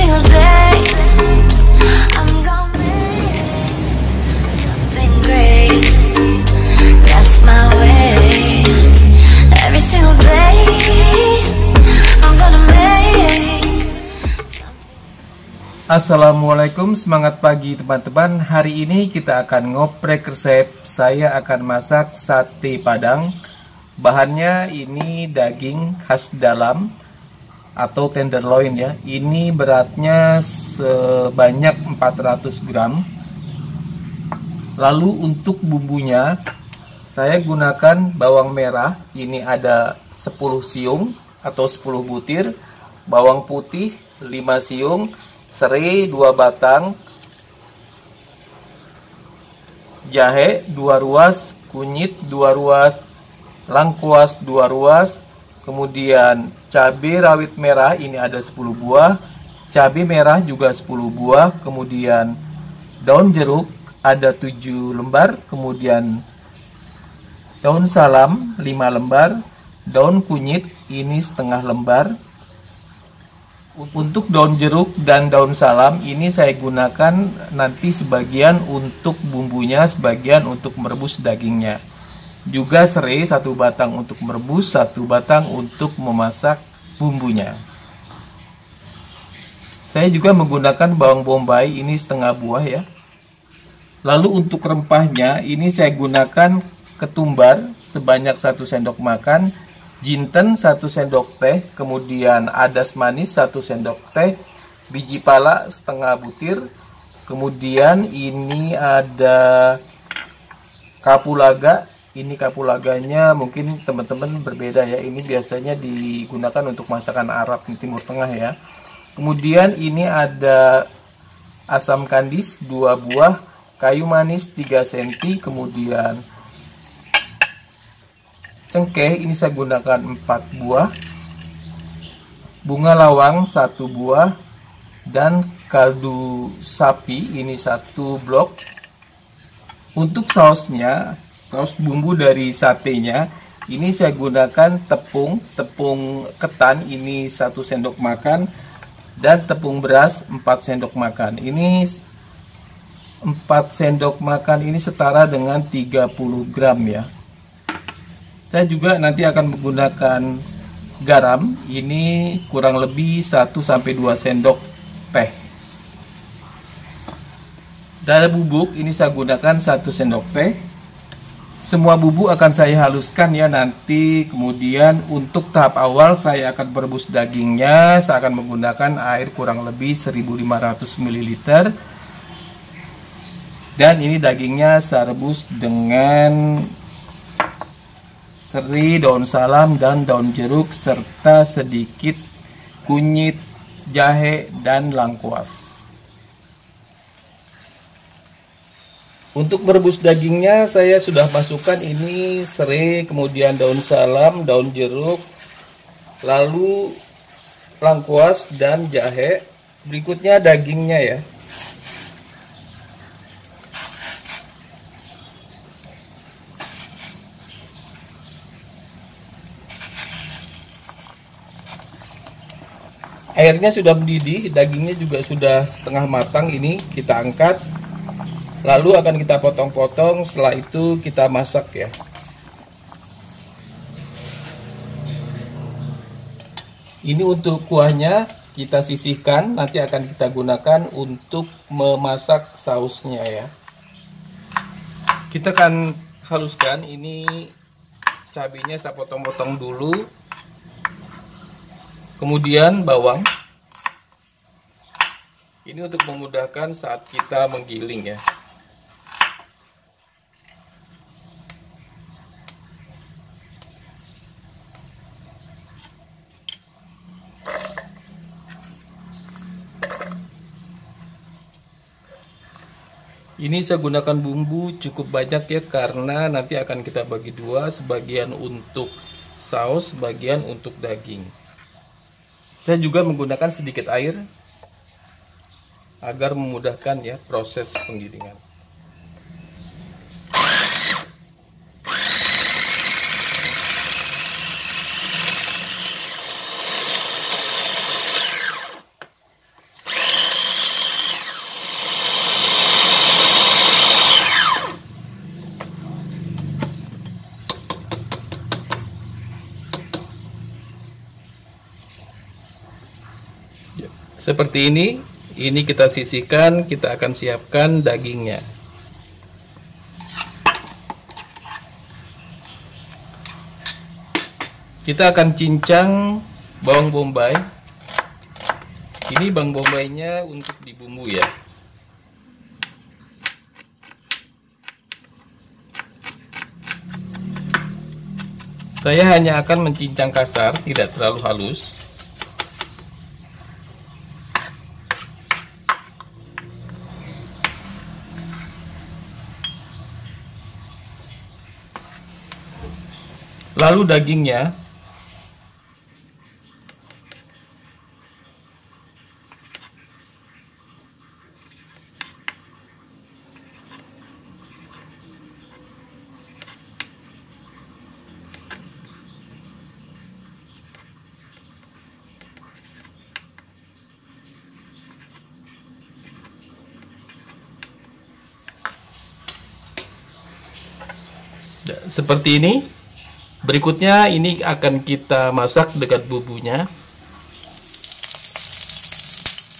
single day I'm gonna make something great. That's my way. Every single day I'm gonna make. Assalamualaikum, semangat pagi teman-teman. Hari ini kita akan ngoprek resep. Saya akan masak sate Padang. Bahannya ini daging khas dalam atau tenderloin ya. Ini beratnya sebanyak 400 gram. Lalu untuk bumbunya saya gunakan bawang merah. Ini ada 10 siung atau 10 butir, bawang putih 5 siung, serai 2 batang, jahe 2 ruas, kunyit 2 ruas, lengkuas 2 ruas, kemudian cabai rawit merah ini ada 10 buah, cabai merah juga 10 buah, kemudian daun jeruk ada 7 lembar, kemudian daun salam 5 lembar, daun kunyit ini setengah lembar. Untuk daun jeruk dan daun salam ini saya gunakan nanti sebagian untuk bumbunya, sebagian untuk merebus dagingnya. Juga serai 1 batang untuk merebus, 1 batang untuk memasak bumbunya. Saya juga menggunakan bawang bombay ini setengah buah ya. Lalu untuk rempahnya ini saya gunakan ketumbar sebanyak 1 sendok makan, jinten 1 sendok teh, kemudian adas manis 1 sendok teh, biji pala setengah butir, kemudian ini ada kapulaga. Ini kapulaganya mungkin teman-teman berbeda ya, ini biasanya digunakan untuk masakan Arab di Timur Tengah ya. Kemudian ini ada asam kandis 2 buah, kayu manis 3 cm, kemudian cengkeh ini saya gunakan 4 buah, bunga lawang 1 buah, dan kaldu sapi ini 1 blok. Untuk sausnya, saus bumbu dari satenya ini saya gunakan tepung ketan ini 1 sendok makan, dan tepung beras 4 sendok makan. Ini 4 sendok makan ini setara dengan 30 gram ya. Saya juga nanti akan menggunakan garam, ini kurang lebih 1-2 sendok teh. Dada bubuk ini saya gunakan 1 sendok teh. Semua bubuk akan saya haluskan ya nanti. Kemudian untuk tahap awal saya akan merebus dagingnya. Saya akan menggunakan air kurang lebih 1500 ml. Dan ini dagingnya saya rebus dengan serai, daun salam, dan daun jeruk, serta sedikit kunyit, jahe, dan lengkuas. Untuk merebus dagingnya saya sudah masukkan ini serai, kemudian daun salam, daun jeruk, lalu lengkuas dan jahe. Berikutnya dagingnya ya. Airnya sudah mendidih, dagingnya juga sudah setengah matang, ini kita angkat. Lalu akan kita potong-potong, setelah itu kita masak ya. Ini untuk kuahnya kita sisihkan, nanti akan kita gunakan untuk memasak sausnya ya. Kita akan haluskan, ini cabenya saya potong-potong dulu. Kemudian bawang. Ini untuk memudahkan saat kita menggiling ya. Ini saya gunakan bumbu cukup banyak ya, karena nanti akan kita bagi dua, sebagian untuk saus, sebagian untuk daging. Saya juga menggunakan sedikit air agar memudahkan ya proses penggilingan. Seperti ini kita sisihkan, kita akan siapkan dagingnya. Kita akan cincang bawang bombay. Ini bawang bombaynya untuk dibumbu ya. Saya hanya akan mencincang kasar, tidak terlalu halus. Lalu dagingnya seperti ini. Berikutnya ini akan kita masak dengan bumbunya.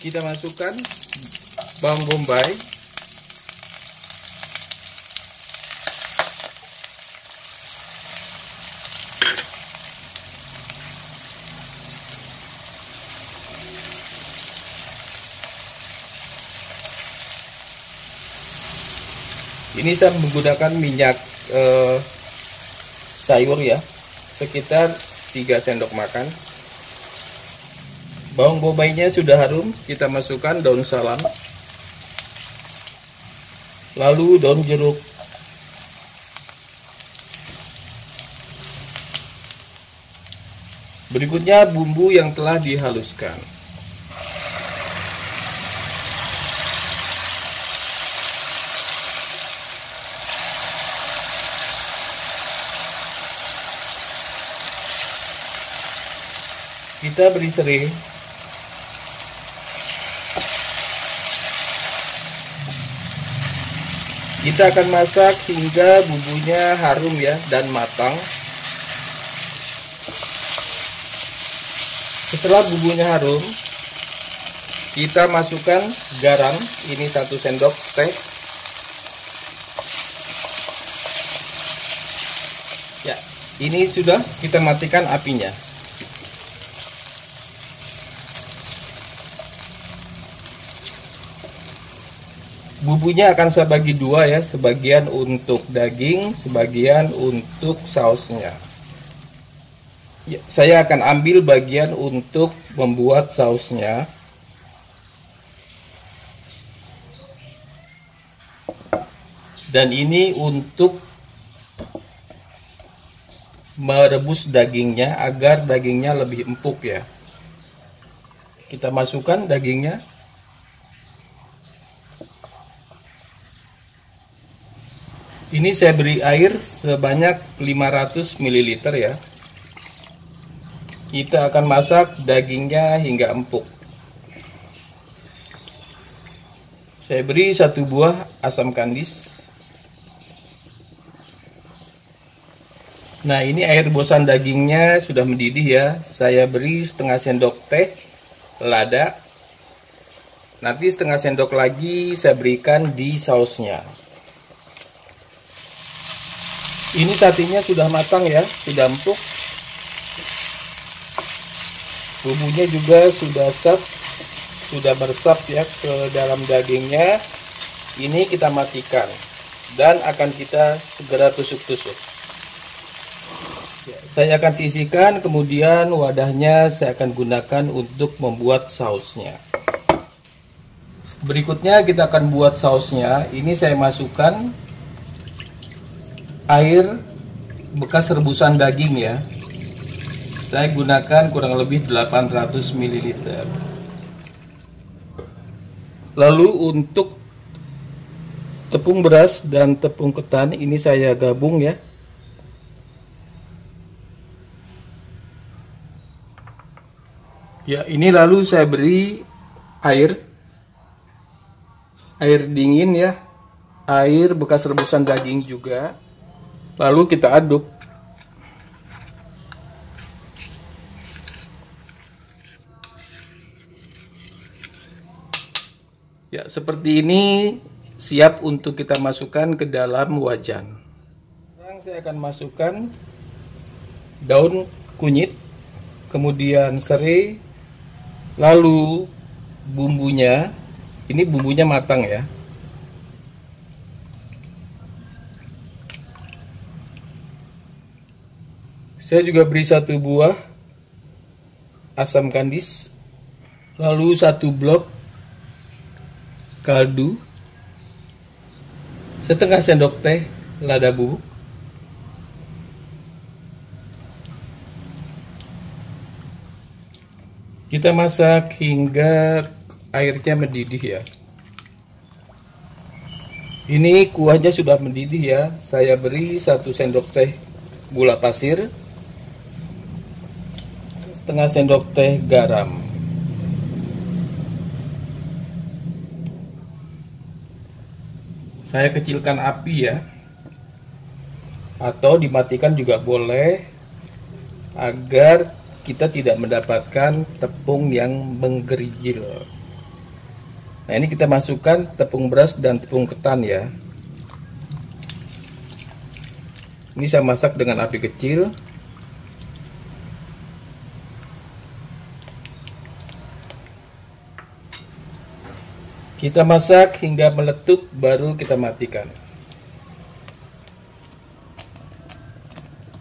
Kita masukkan bawang bombay, ini saya menggunakan minyak sayur ya, sekitar 3 sendok makan. Bawang bombaynya sudah harum, kita masukkan daun salam, lalu daun jeruk, berikutnya bumbu yang telah dihaluskan. Kita beri serai. Kita akan masak hingga bumbunya harum ya dan matang. Setelah bumbunya harum, kita masukkan garam, ini 1 sendok teh. Ya, ini sudah, kita matikan apinya. Bumbunya akan saya bagi dua ya, sebagian untuk daging, sebagian untuk sausnya. Ya, saya akan ambil bagian untuk membuat sausnya. Dan ini untuk merebus dagingnya agar dagingnya lebih empuk ya. Kita masukkan dagingnya. Ini saya beri air sebanyak 500 ml ya. Kita akan masak dagingnya hingga empuk. Saya beri 1 buah asam kandis. Nah, ini air rebusan dagingnya sudah mendidih ya. Saya beri setengah sendok teh lada. Nanti setengah sendok lagi saya berikan di sausnya. Ini satenya sudah matang ya, sudah empuk. Bumbunya juga sudah meresap ya ke dalam dagingnya. Ini kita matikan dan akan kita segera tusuk-tusuk. Ya, saya akan sisihkan, kemudian wadahnya saya akan gunakan untuk membuat sausnya. Berikutnya kita akan buat sausnya. Ini saya masukkan air bekas rebusan daging ya. Saya gunakan kurang lebih 800 ml. Lalu untuk tepung beras dan tepung ketan ini saya gabung ya. Ya, ini lalu saya beri air dingin ya. Air bekas rebusan daging juga. Lalu kita aduk. Ya, seperti ini siap untuk kita masukkan ke dalam wajan. Sekarang saya akan masukkan daun kunyit, kemudian serai, lalu bumbunya. Ini bumbunya matang ya. Saya juga beri 1 buah asam kandis, lalu 1 blok kaldu, setengah sendok teh lada bubuk, kita masak hingga airnya mendidih ya. Ini kuahnya sudah mendidih ya. Saya beri 1 sendok teh gula pasir, setengah sendok teh garam. Saya kecilkan api ya, atau dimatikan juga boleh, agar kita tidak mendapatkan tepung yang menggerigil. Nah, ini kita masukkan tepung beras dan tepung ketan ya. Ini saya masak dengan api kecil. Kita masak hingga meletup, baru kita matikan.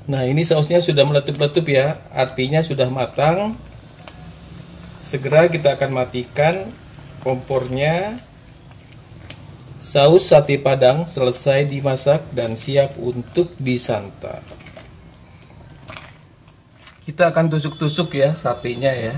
Nah, ini sausnya sudah meletup-letup ya, artinya sudah matang. Segera kita akan matikan kompornya. Saus sate Padang selesai dimasak dan siap untuk disantap. Kita akan tusuk-tusuk ya satenya ya.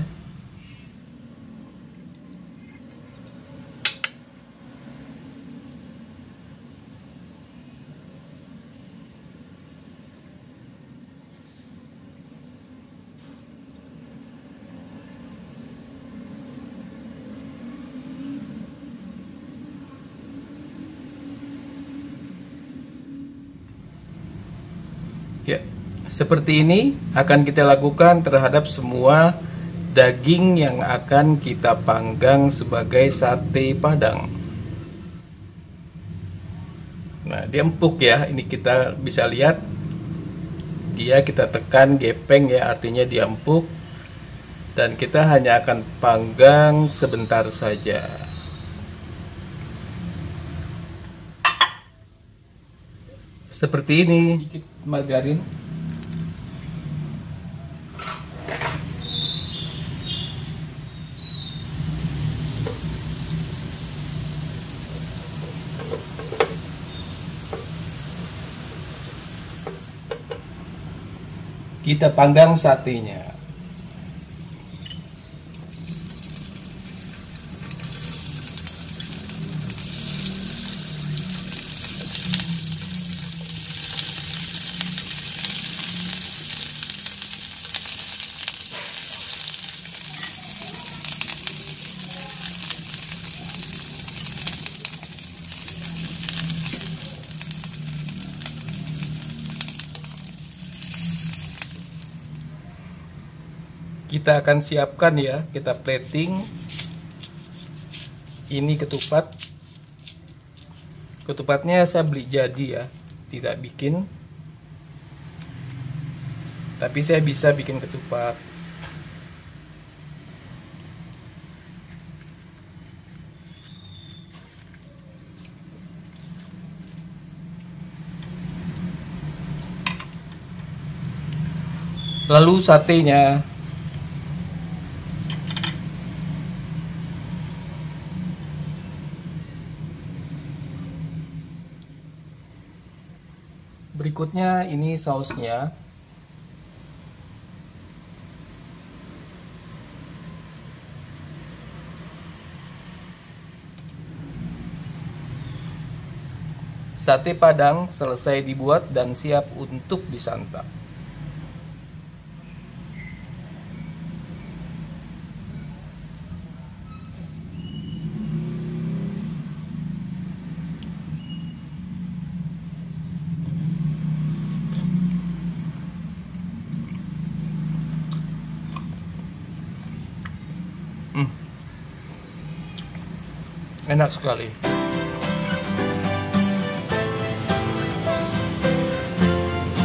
Ya, seperti ini akan kita lakukan terhadap semua daging yang akan kita panggang sebagai sate Padang. Nah, dia empuk ya. Ini kita bisa lihat. Dia kita tekan gepeng ya, artinya dia empuk. Dan kita hanya akan panggang sebentar saja. Seperti ini, sedikit margarin. Kita panggang satenya. Kita akan siapkan ya, kita plating. Ini ketupat. Ketupatnya saya beli jadi ya, tidak bikin. Tapi saya bisa bikin ketupat. Lalu satenya. Berikutnya ini sausnya. Sate Padang selesai dibuat dan siap untuk disantap. Enak sekali.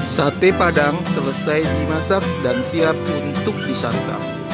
Sate Padang selesai dimasak dan siap untuk disantap.